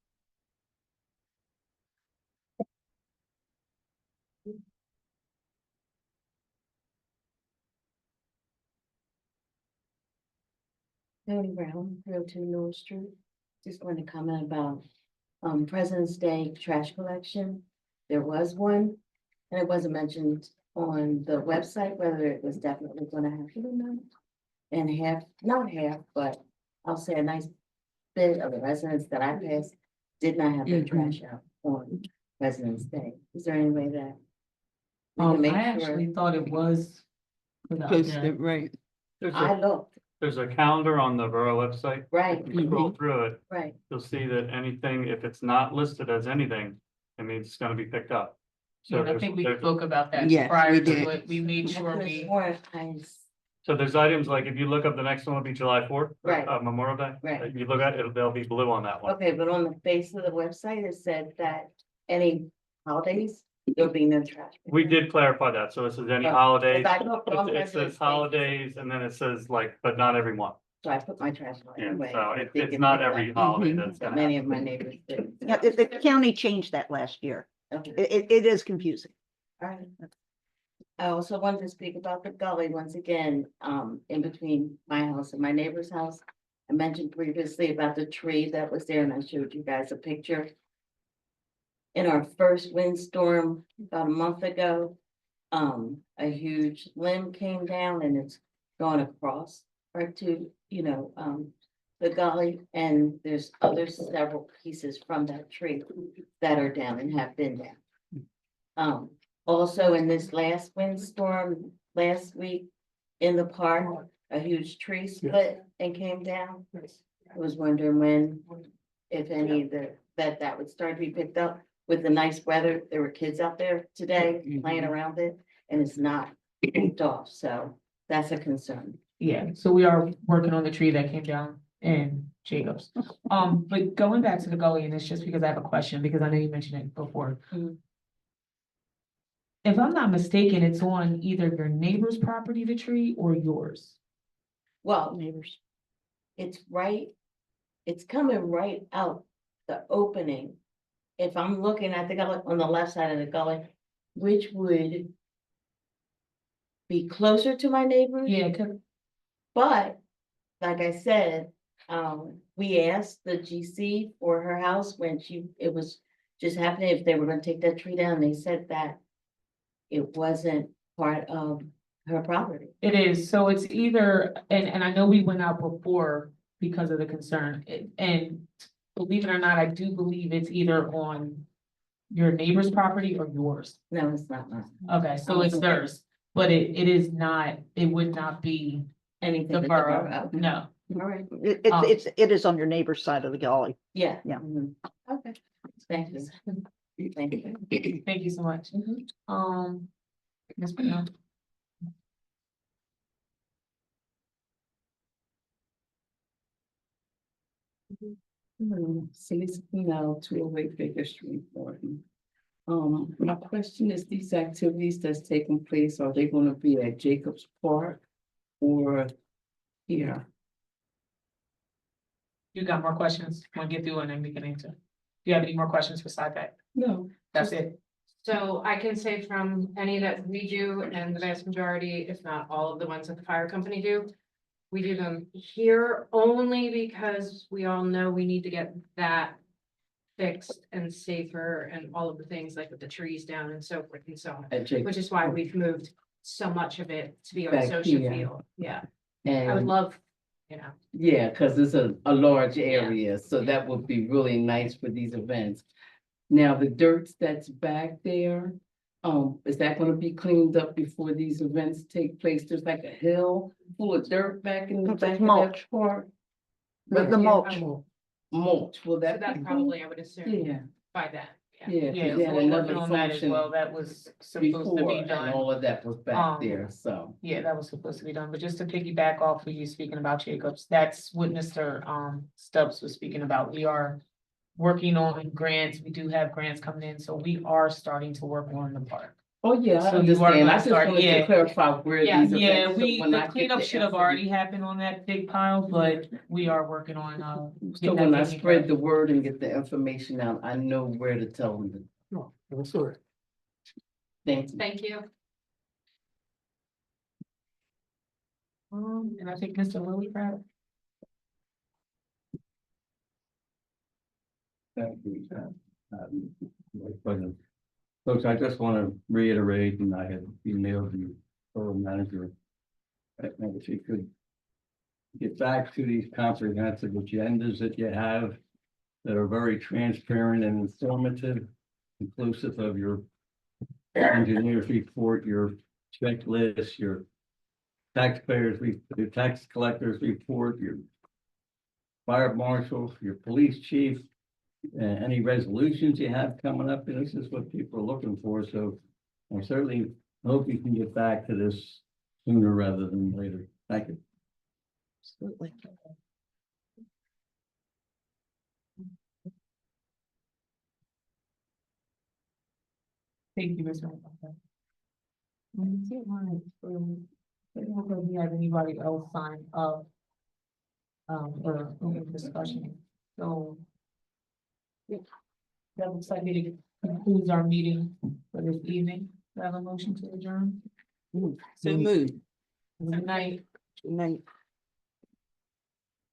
Tony Brown, 302 North Street. Just want to comment about President's Day trash collection. There was one, and it wasn't mentioned on the website whether it was definitely going to happen or not. And half, not half, but I'll say a nice bit of the residents that I passed did not have their trash out on President's Day. Is there any way that we can make I sure? actually thought it was. put out Posted, there. right, I looked, There's a calendar on the Borough website. right, If you scroll through it, right. you'll see that anything, if it's not listed as anything, it means it's gonna be picked up. So And I think we there's, spoke about that Yes, prior we to did. it. We made sure we. so there's items like if you look up, the next one will be July 4th. Right. Memorial Day. Right. If you look at it, they'll be blue on that one. Okay, but on the face of the website, it said that any holidays there'll be no trash. We did clarify that, so it says any Oh, holidays, if I look on it President's says Day, holidays, and then it says like, but not every one. So I put my trash Yeah, away. so I think it's not picked every up. holiday Mhm. that's gonna Many happen. of my neighbors did. Yeah, the county changed that last year. Okay. It is confusing. All right. I also wanted to speak about the gully once again, in between my house and my neighbor's house. I mentioned previously about the tree that was there and I showed you guys a picture. In our first windstorm about a month ago, a huge limb came down and it's gone across or to, the gully, and there's other several pieces from that tree that are down and have been down. Also in this last windstorm last week in the park, a huge tree split and came down. I was wondering when, if any, that would start to be picked up with the nice weather. There were kids out there today playing around it and it's not picked off, so that's a concern. Yeah, so we are working on the tree that came down in Jacobs. But going back to the gully, and it's just because I have a question, because I know you mentioned it before. Mhm. If I'm not mistaken, it's on either your neighbor's property, the tree, or yours. Well, Neighbors. it's coming right out the opening. If I'm looking at the gully on the left side of the gully, which would be closer to my neighbors. Yeah, But, like I said, we asked the GC for her house when it was just happening, if they were gonna take that tree down, they said that it wasn't part of her property. it is, so it's either, and I know we went out before because of the concern, and believe it or not, I do believe it's either on your neighbor's property or yours. No, it's not mine. Okay, so it's theirs, but it is not, it would not be Anything. the with borough, okay. no. All right, It is on your neighbor's side of the gully. yeah. Yeah. Mhm. Okay, thank you. Thank you. Thank you so much. Ms. Brown. Celeste Pinal, 208 Baker Street, Morton. My question is, these activities that's taking place, are they gonna be at Jacobs Park or here? You got more questions? Want to get through and then we can answer. Do you have any more questions besides that? No. That's it. So I can say from any that we do and the vast majority, if not all of the ones that the fire company do, we do them here only because we all know we need to get that fixed and safer and all of the things like with the trees down and so forth and so on. At Jacobs. Which is why we've moved so much of it to be on Back social here. field. Yeah, I would And love, yeah, because it's a large area, so that would be really nice for these events. Now, the dirt that's back there, is that gonna be cleaned up before these events take place? There's like a hill full of dirt back in the It's like back of that mulch. park. The mulch. Mulch, will so that? that be- probably I would assume Yeah, by then. yeah. Yeah, 'cause they had we're another working on that as function well. That was supposed to before, be and done. all of that was back Um, there, so. Yeah, that was supposed to be done, but just to piggyback off of you speaking about Jacobs, that's what Mr. Stubbs was speaking about. We are working on grants. We do have grants coming in, so we are starting to work on the park. Oh, yeah, I So you are understand. gonna I just start- wanted yeah. to clarify where Yeah. these Yeah, events. so when I the get cleanup the should have information- already happened on that big pile, but we are working on, So getting when I that taken care spread of. the word and get the information out, I know where to tell them to. No, that's all right. Thank you. Thank you. And I think Mr. Lillycrab. Thank you, Vice President. Folks, I just want to reiterate, and I had emailed the borough manager, that if you could get back to these comprehensive agendas that you have that are very transparent and informative, inclusive of your engineer's report, your checklist, your your tax collector's report, your fire marshal, your police chief, any resolutions you have coming up, and this is what people are looking for, so I certainly hope you can get back to this sooner rather than later. Thank you. Absolutely. Thank you, Ms. Randolph. I don't know if we have anybody else sign up. Or any discussion, so. That looks like it concludes our meeting for this evening. Do I have a motion to adjourn? So moved. Good night. Good night.